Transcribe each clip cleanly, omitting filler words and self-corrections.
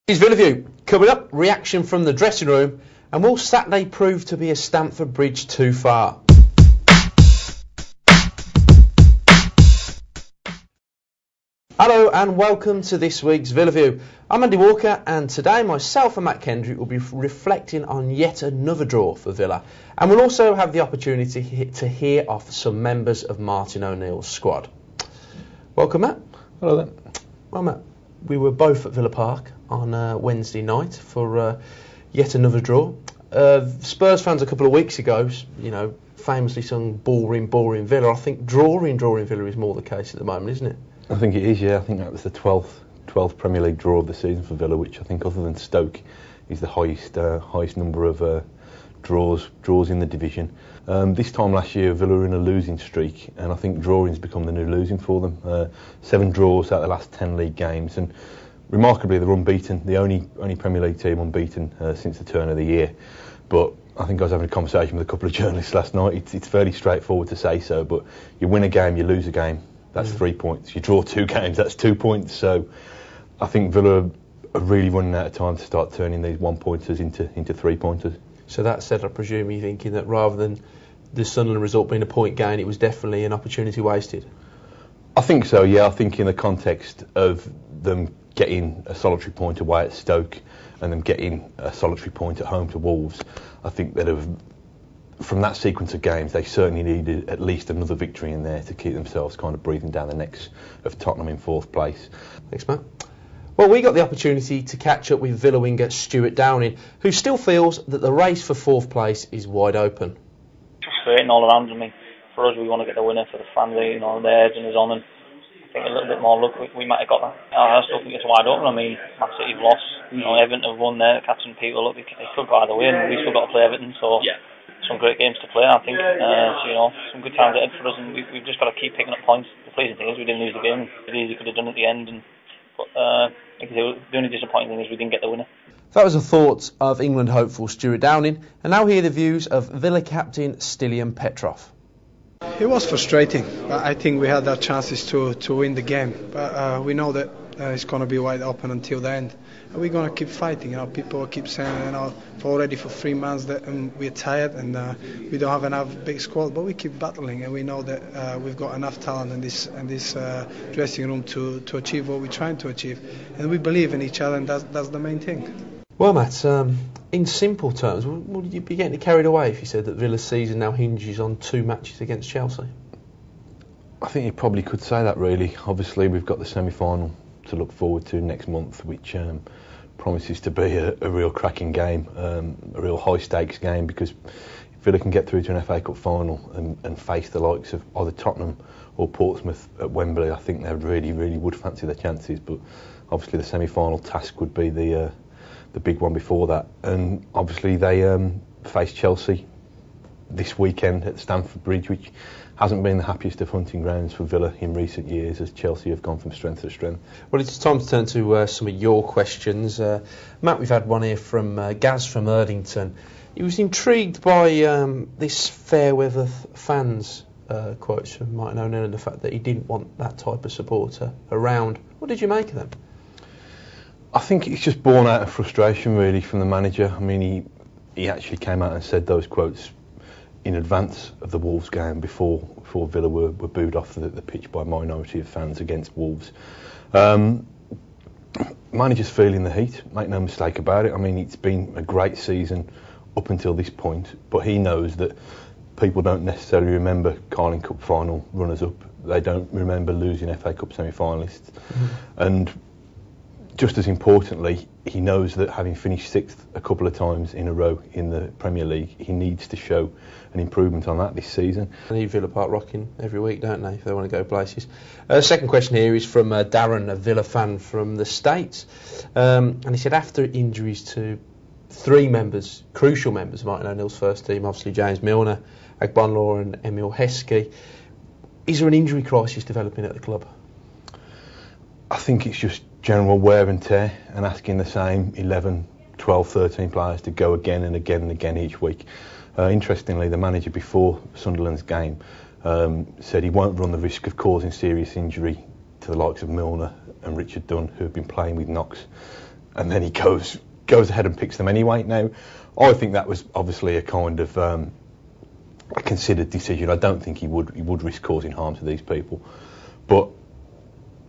Here's Villa View. Coming up, reaction from the dressing room, and will Saturday prove to be a Stamford Bridge too far? Hello and welcome to this week's Villa View. I'm Andy Walker, and today myself and Matt Kendrick will be reflecting on yet another draw for Villa, and we'll also have the opportunity to hear off some members of Martin O'Neill's squad. Welcome, Matt. Hello there. Well, Matt, we were both at Villa Park on Wednesday night for yet another draw. Spurs fans a couple of weeks ago, famously sung boring Villa. I think drawing Villa is more the case at the moment, isn't it? I think it is, yeah. I think that was the 12th Premier League draw of the season for Villa, which I think, other than Stoke, is the highest number of draws in the division. This time last year, Villa were in a losing streak, and I think drawing's become the new losing for them. 7 draws out of the last 10 league games, and remarkably, they're unbeaten. The only Premier League team unbeaten since the turn of the year. But I think I was having a conversation with a couple of journalists last night. It's fairly straightforward to say so, but you win a game, you lose a game. That's 3 points. You draw 2 games, that's 2 points. So I think Villa are really running out of time to start turning these 1-pointers into 3-pointers. So that said, I presume you're thinking that rather than the Sunderland result being a point gain, it was definitely an opportunity wasted? I think so, yeah. I think in the context of them getting a solitary point away at Stoke and them getting a solitary point at home to Wolves, I think that from that sequence of games, they certainly needed at least another victory in there to keep themselves kind of breathing down the necks of Tottenham in 4th place. Thanks, Matt. Well, we got the opportunity to catch up with Villa winger Stewart Downing, who still feels that the race for 4th place is wide open. Frustrating all around. I mean, for us, we want to get the winner. For the fans, they're edging us on, and I think a little bit more luck, we might have got that. I still think it's wide open. I mean, Man City have lost. Everton have won there, catching people. Look, it could go either way, and we've still got to play Everton, so some great games to play, I think. Some good times ahead for us, and we've just got to keep picking up points. The pleasing thing is we didn't lose the game. It easily could have done at the end, but the only disappointing thing is we didn't get the winner. That was the thoughts of England hopeful Stewart Downing, and now hear the views of Villa captain Stilyan Petrov. It was frustrating, but I think we had our chances to win the game. But we know that it's going to be wide open until the end. And we're going to keep fighting. People keep saying, for 3 months that we're tired and we don't have enough big squad. But we keep battling, and we know that we've got enough talent in this dressing room to achieve what we're trying to achieve. And we believe in each other, and that's the main thing. Well, Matt, in simple terms, would you be getting carried away if you said that Villa's season now hinges on 2 matches against Chelsea? I think you probably could say that, really. Obviously, we've got the semi-final to look forward to next month, which promises to be a real cracking game, a real high-stakes game, because if Villa can get through to an FA Cup final and face the likes of either Tottenham or Portsmouth at Wembley, I think they really would fancy their chances. But obviously, the semi-final task would be the big one before that, and obviously they face Chelsea this weekend at Stamford Bridge, which hasn't been the happiest of hunting grounds for Villa in recent years, as Chelsea have gone from strength to strength. Well, it's time to turn to some of your questions. Matt, we've had one here from Gaz from Erdington. He was intrigued by this fair weather fans quotes from Martin O'Neill, and the fact that he didn't want that type of supporter around. What did you make of them? I think it's just born out of frustration, really, from the manager. I mean, he actually came out and said those quotes in advance of the Wolves game, before Villa were booed off the pitch by a minority of fans against Wolves. Manager's feeling the heat, make no mistake about it. I mean, it's been a great season up until this point, but he knows that people don't necessarily remember Carling Cup final runners-up. They don't remember losing FA Cup semi-finalists. And just as importantly, he knows that having finished 6th a couple of times in a row in the Premier League, he needs to show an improvement on that this season. They need Villa Park rocking every week, don't they, if they want to go places. Second question here is from Darren, a Villa fan from the States. And he said, after injuries to 3 members, crucial members of Martin O'Neill's first team, obviously James Milner, Agbonlahor and Emil Heskey, is there an injury crisis developing at the club? I think it's just general wear and tear, and asking the same 11, 12, 13 players to go again and again and again each week. Interestingly, the manager before Sunderland's game said he won't run the risk of causing serious injury to the likes of Milner and Richard Dunn, who have been playing with knocks and then he goes ahead and picks them anyway. Now, I think that was obviously a kind of a considered decision. I don't think he would risk causing harm to these people, but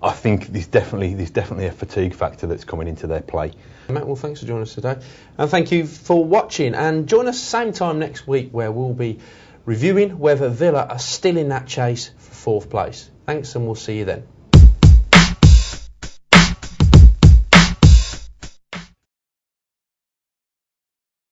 I think there's definitely a fatigue factor that's coming into their play. Matt, well, thanks for joining us today, and thank you for watching. And join us same time next week, where we'll be reviewing whether Villa are still in that chase for 4th place. Thanks, and we'll see you then.